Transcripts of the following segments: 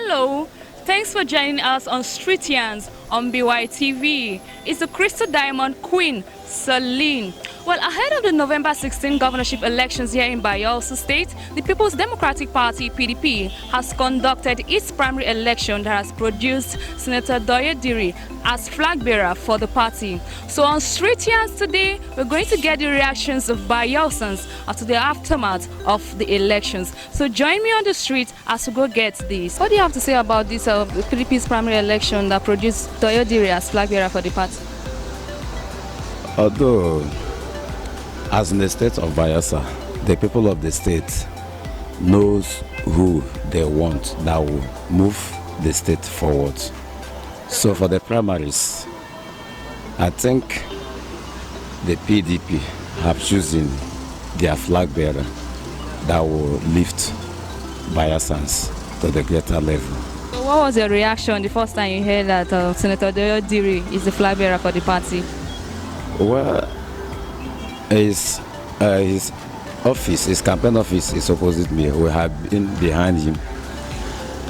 Hello, thanks for joining us on Street Yarns on BYTV. It's the Crystal Diamond Queen, Celine. Well, ahead of the November 16 governorship elections here in Bayelsa State, the People's Democratic Party, PDP, has conducted its primary election that has produced Senator Douyediri as flag bearer for the party. So on Street Yarns today, we're going to get the reactions of Bayelsans after the aftermath of the elections. So join me on the street as we go get this. What do you have to say about this PDP's primary election that produced Douyediri as flag bearer for the party? Although, as in the state of Bayelsa, the people of the state knows who they want that will move the state forward. So for the primaries, I think the PDP have chosen their flag bearer that will lift Bayelsans to the greater level. So what was your reaction the first time you heard that Senator Diri is the flag bearer for the party? Well, his office, his campaign office is opposite me. We have been behind him,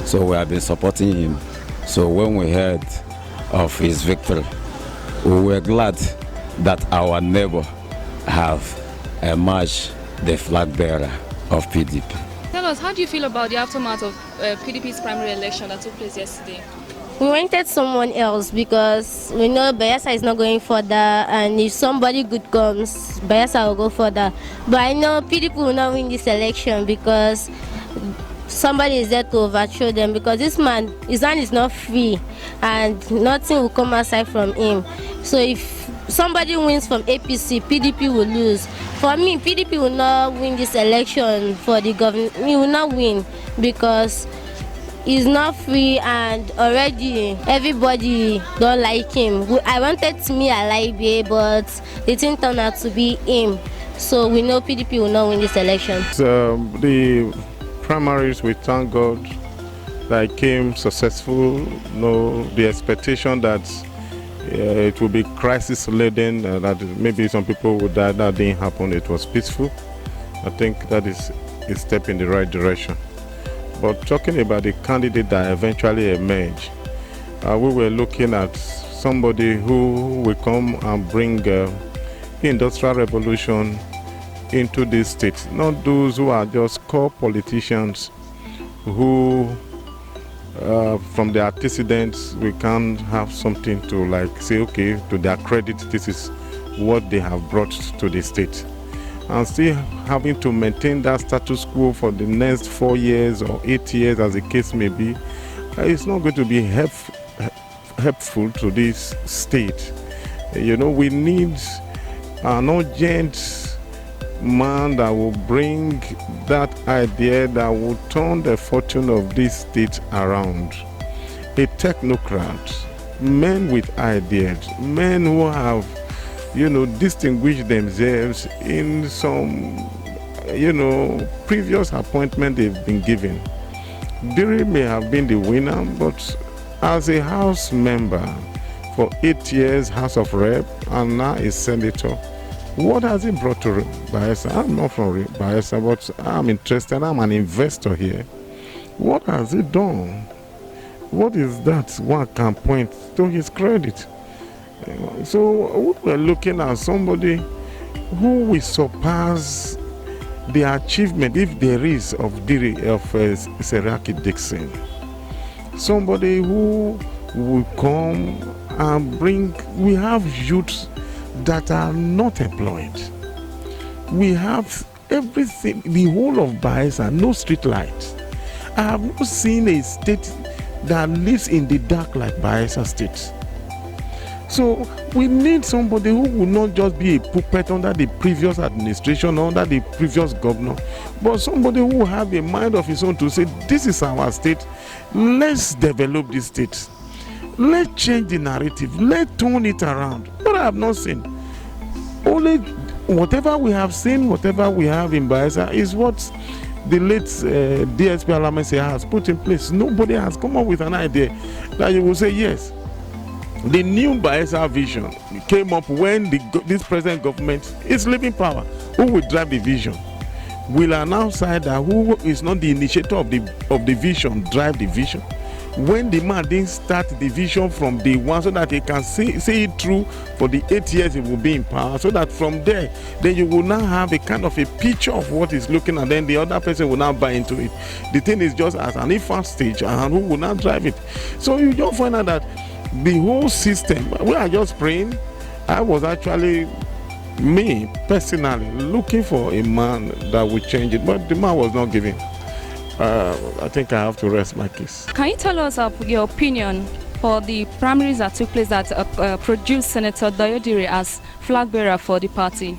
so we have been supporting him. So when we heard of his victory, we were glad that our neighbor have emerged the flag bearer of PDP. Tell us, how do you feel about the aftermath of PDP's primary election that took place yesterday? We wanted someone else because we know Bayelsa is not going further, and if somebody good comes, Bayelsa will go further. But I know PDP will not win this election because somebody is there to overthrow them, because his hand is not free and nothing will come aside from him. So if somebody wins from APC, PDP will lose. For me, PDP will not win this election for the government. He will not win because he's not free, and already everybody don't like him. I wanted to me Alibe, but it didn't turn out to be him. So we know PDP will not win this election. The primaries, we thank God that it came successful. No, the expectation that it will be crisis-laden, that maybe some people would die, that didn't happen. It was peaceful. I think that is a step in the right direction. But talking about the candidate that eventually emerged, we were looking at somebody who will come and bring the industrial revolution into this state. Not those who are just core politicians who, from their antecedents, we can have something to like say, okay, to their credit, this is what they have brought to the state. And still having to maintain that status quo for the next 4 years or 8 years, as the case may be, it's not going to be helpful to this state. You know, we need an urgent man that will bring that idea that will turn the fortune of this state around. A technocrat, men with ideas, men who have distinguish themselves in some, previous appointment they've been given. Diri may have been the winner, but as a House member for 8 years, House of Rep, and now a senator, what has he brought to Bayelsa? I'm not from Bayelsa, but I'm interested. I'm an investor here. What has he done? What is that one can point to his credit? So we're looking at somebody who will surpass the achievement, if there is, of Diri, of Seraki Dixon. Somebody who will come and bring. We have youths that are not employed. We have everything, the whole of Bayelsa, no street lights. I have not seen a state that lives in the dark like Bayelsa State. So we need somebody who will not just be a puppet under the previous administration, under the previous governor, but somebody who will have a mind of his own to say, this is our state, let's develop this state. Let's change the narrative, let's turn it around. But I have not seen. Only whatever we have seen, whatever we have in Bayelsa is what the late DSP Alamese has put in place. Nobody has come up with an idea that you will say, yes, the new Bayelsa vision came up when this present government is leaving power. Who will drive the vision? Will an outsider who is not the initiator of the vision drive the vision? when the man didn't start the vision from day one so that he can see it through for the 8 years he will be in power, so that from there, then you will now have a kind of a picture of what he's looking at, then the other person will now buy into it. The thing is just at an infant stage, and who will now drive it. So you just find out that the whole system, we are just praying. I was actually, me personally, looking for a man that would change it, but the man was not giving. I think I have to rest my case. Can you tell us your opinion for the primaries that took place that produced Senator Douyediri as flag bearer for the party?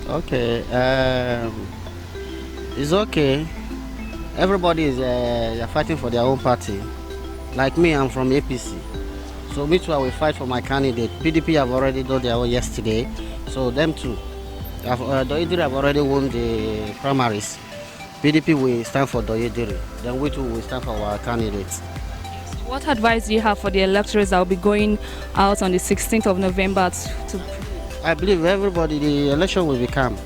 Okay, it's okay. Everybody is fighting for their own party. Like me, I'm from APC. So me too, I will fight for my candidate. PDP have already done their own yesterday. So them too. Douyediri have already won the primaries. PDP will stand for Douyediri. Then we too will stand for our candidates. What advice do you have for the electors that will be going out on the 16th of November I believe everybody, the election will be calm.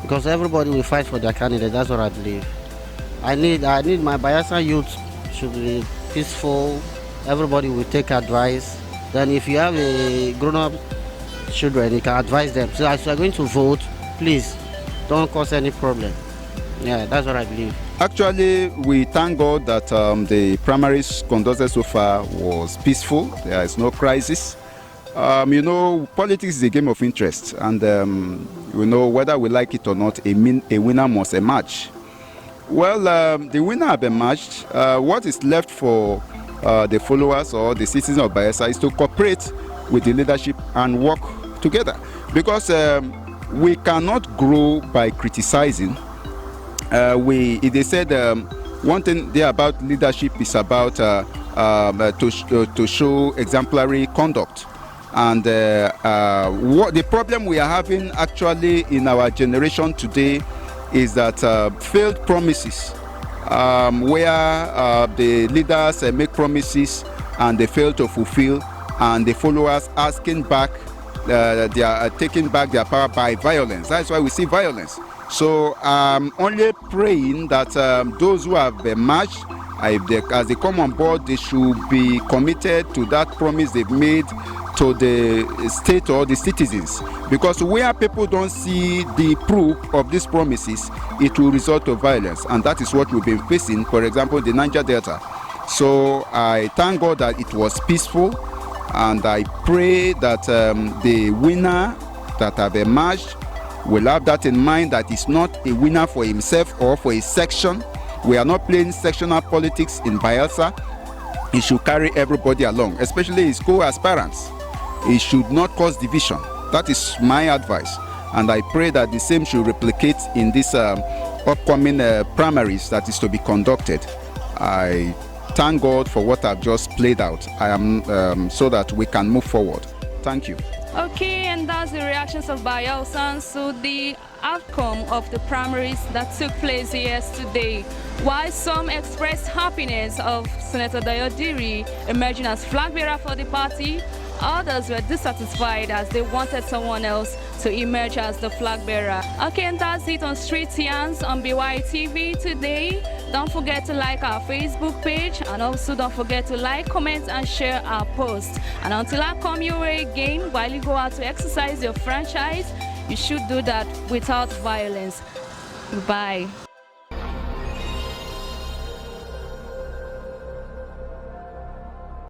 Because everybody will fight for their candidate. That's what I believe. I need my Bayelsa youth should be peaceful. Everybody will take advice. Then if you have a grown-up children, you can advise them. So as you are going to vote, please don't cause any problem. Yeah, that's what I believe. Actually, we thank God that the primaries conducted so far was peaceful. There is no crisis. You know, politics is a game of interest, and you know, whether we like it or not, a winner must emerge. Well, the winner have emerged. What is left for the followers or the citizens of Bayelsa is to cooperate with the leadership and work together, because we cannot grow by criticizing. They said one thing there about leadership is about to show exemplary conduct. And what the problem we are having actually in our generation today is that failed promises, where the leaders make promises and they fail to fulfill, and the followers asking back, they are taking back their power by violence. That's why we see violence. So I'm only praying that those who have emerged, as they come on board, they should be committed to that promise they've made to the state or the citizens, because where people don't see the proof of these promises, it will result to violence, and that is what we've been facing, for example, the Niger Delta. So I thank God that it was peaceful, and I pray that the winner that have emerged will have that in mind, that it's not a winner for himself or for a section. We are not playing sectional politics in Bayelsa. He should carry everybody along, especially his co-aspirants. It should not cause division. That is my advice, and I pray that the same should replicate in this upcoming primaries that is to be conducted. I thank God for what I've just played out. I am so that we can move forward. Thank you. Okay, and that's the reactions of Bayelsans to the outcome of the primaries that took place yesterday. While some expressed happiness of Senator Douyediri emerging as flag bearer for the party, others were dissatisfied as they wanted someone else to emerge as the flag bearer. Okay, and that's it on Street Yarns on BYTV today. Don't forget to like our Facebook page, and also don't forget to like, comment, and share our posts. And until I come your way again, while you go out to exercise your franchise, you should do that without violence. Bye.